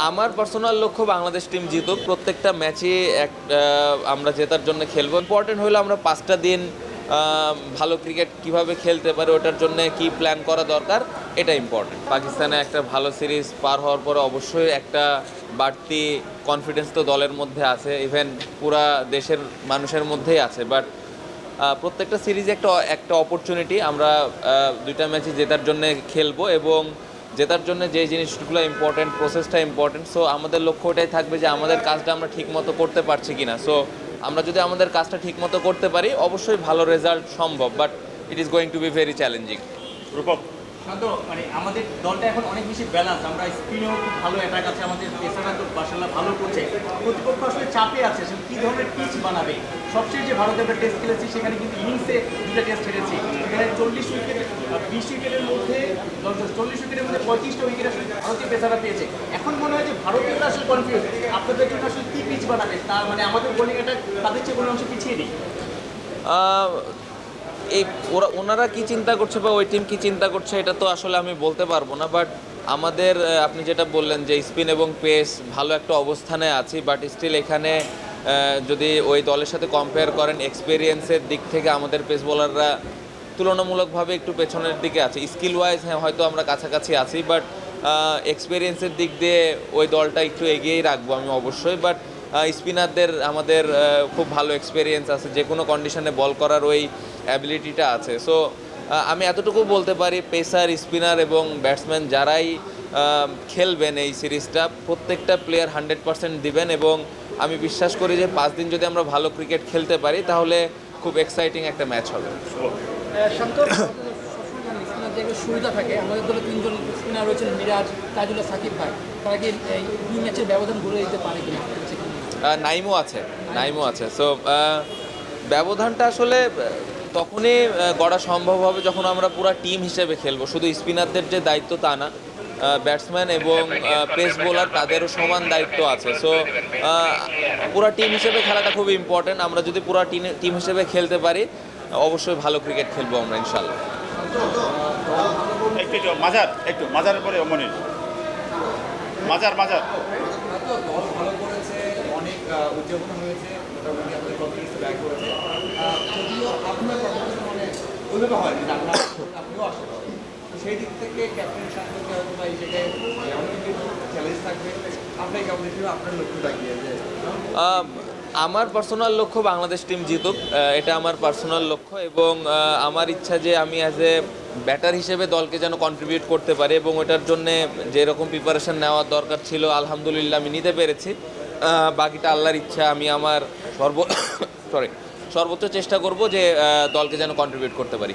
আমার পার্সোনাল লক্ষ্য বাংলাদেশ টিম জিতুক। প্রত্যেকটা ম্যাচে আমরা জেতার জন্য খেলবো। ইম্পর্টেন্ট হলো আমরা 5টা দিন ভালো ক্রিকেট কিভাবে খেলতে পারে ওটার জন্য কি প্ল্যান করা দরকার, এটা ইম্পর্টেন্ট। পাকিস্তানে একটা ভালো সিরিজ পার হওয়ার পরে অবশ্যই একটা বাড়তি কনফিডেন্স তো দলের মধ্যে আছে, ইভেন পুরা দেশের মানুষের মধ্যেই আছে। বাট প্রত্যেকটা সিরিজে একটা একটা অপরচুনিটি। আমরা 2টা ম্যাচে জেতার জন্য খেলবো এবং জেতার জন্য যে জিনিসগুলো ইম্পর্টেন্ট, প্রসেসটা ইম্পর্টেন্ট। সো আমাদের লক্ষ্য ওটাই থাকবে যে আমাদের কাজটা আমরা ঠিকমতো করতে পারছি কিনা। সো আমরা যদি আমাদের কাজটা ঠিকমতো করতে পারি অবশ্যই ভালো রেজাল্ট সম্ভব, but it is going to be very challenging. Rupak, Shanto, মানে আমাদের দলটা এখন অনেক বেশি ব্যালেন্স। আমরা স্পিনেও খুব ভালো অ্যাটাক আছে, আমাদের পেসাররা তো মাশাআল্লাহ ভালো করছে। প্রতিপক্ষ আসলে চাপে আছে, আসলে কী ধরনের পিচ বানাবে। সবচেয়ে যে ভারতে আমরা টেস্ট খেলেছি সেখানে কিন্তু ইনিংসে 2টা টেস্ট হেরেছি। এখানে 40 উইকেট 20 উইকেটের মধ্যে 40 উইকেটের মধ্যে 35টা উইকেট আসলে ভারতীয় পেসাররা পেয়েছে। এখন মনে হয় যে ভারতীয়রা আসলে কনফিউজ, আপনাদের জন্য আসলে কী পিচ বানাবে, তার মানে আমাদের বোলিং অ্যাটাক তাদের চেয়ে কোনো অংশে পিছিয়ে নেই। এই ওনারা কি চিন্তা করছে বা ওই টিম কি চিন্তা করছে এটা তো আসলে আমি বলতে পারবো না। বাট আমাদের আপনি যেটা বললেন যে স্পিন এবং পেস ভালো একটা অবস্থানে আছি, বাট স্টিল এখানে যদি ওই দলের সাথে কম্পেয়ার করেন এক্সপিরিয়েন্সের দিক থেকে আমাদের পেস বোলাররা তুলনামূলকভাবে একটু পেছনের দিকে আছে। স্কিল ওয়াইজ হ্যাঁ হয়তো আমরা কাছাকাছি আছি, বাট এক্সপিরিয়েন্সের দিক দিয়ে ওই দলটা একটু এগিয়েই রাখবো আমি অবশ্যই। বাট স্পিনারদের আমাদের খুব ভালো এক্সপিরিয়েন্স আছে, যে কোনো কন্ডিশনে বল করার ওই অ্যাবিলিটিটা আছে। সো আমি এতটুকু বলতে পারি পেসার, স্পিনার এবং ব্যাটসম্যান যারাই খেলবেন এই সিরিজটা প্রত্যেকটা প্লেয়ার 100% দিবেন এবং আমি বিশ্বাস করি যে 5 দিন যদি আমরা ভালো ক্রিকেট খেলতে পারি তাহলে খুব এক্সাইটিং একটা ম্যাচ হবে। শান্ত, সবসময় স্পিনারদের একটা সুবিধা থাকে। আমাদের দলে 3জন স্পিনার রয়েছেন, মিরাজ, তাজুল্লাহ, সাকিব ভাই। তারা কি এই 2 ম্যাচের ব্যবধান গড়ে দিতে পারে কিনা? নাইমও আছে। সো ব্যবধানটা আসলে তখনই গড়া সম্ভব হবে যখন আমরা পুরো টিম হিসেবে খেলবো। শুধু স্পিনারদের যে দায়িত্ব তা না, ব্যাটসম্যান এবং পেস বোলার তাদেরও সমান দায়িত্ব আছে। সো পুরো টিম হিসেবে খেলাটা খুব ইম্পর্টেন্ট। আমরা যদি পুরো টিম হিসেবে খেলতে পারি অবশ্যই ভালো ক্রিকেট খেলবো আমরা ইনশাল্লাহ। একটু মাজারের পরে মনির। মাজার দল ভালো করেছে, অনেক উদযাপন হয়েছে, মোটামুটি আমাদের কনফিডেন্স ব্যাক করেছে। যদিও আপনার পারফরমেন্স মানে ওইভাবে হয়নি, আপনিও আসতে পারেন। তো সেই দিক থেকে ক্যাপ্টেন শান্তকে হয়তো বা এই জায়গায় অনেক কিছু চ্যালেঞ্জ থাকবে। আপনার কেমন হিসেবে আপনার লক্ষ্যটা কি আছে? আমার পার্সোনাল লক্ষ্য বাংলাদেশ টিম জিতুক, এটা আমার পার্সোনাল লক্ষ্য এবং আমার ইচ্ছা যে আমি অ্যাজ এ ব্যাটার হিসেবে দলকে যেন কন্ট্রিবিউট করতে পারি এবং ওটার জন্যে যেরকম প্রিপারেশন নেওয়ার দরকার ছিল আলহামদুলিল্লাহ আমি নিতে পেরেছি। বাকিটা আল্লাহর ইচ্ছা। আমি আমার সর্বোচ্চ চেষ্টা করব যে দলকে যেন কন্ট্রিবিউট করতে পারি।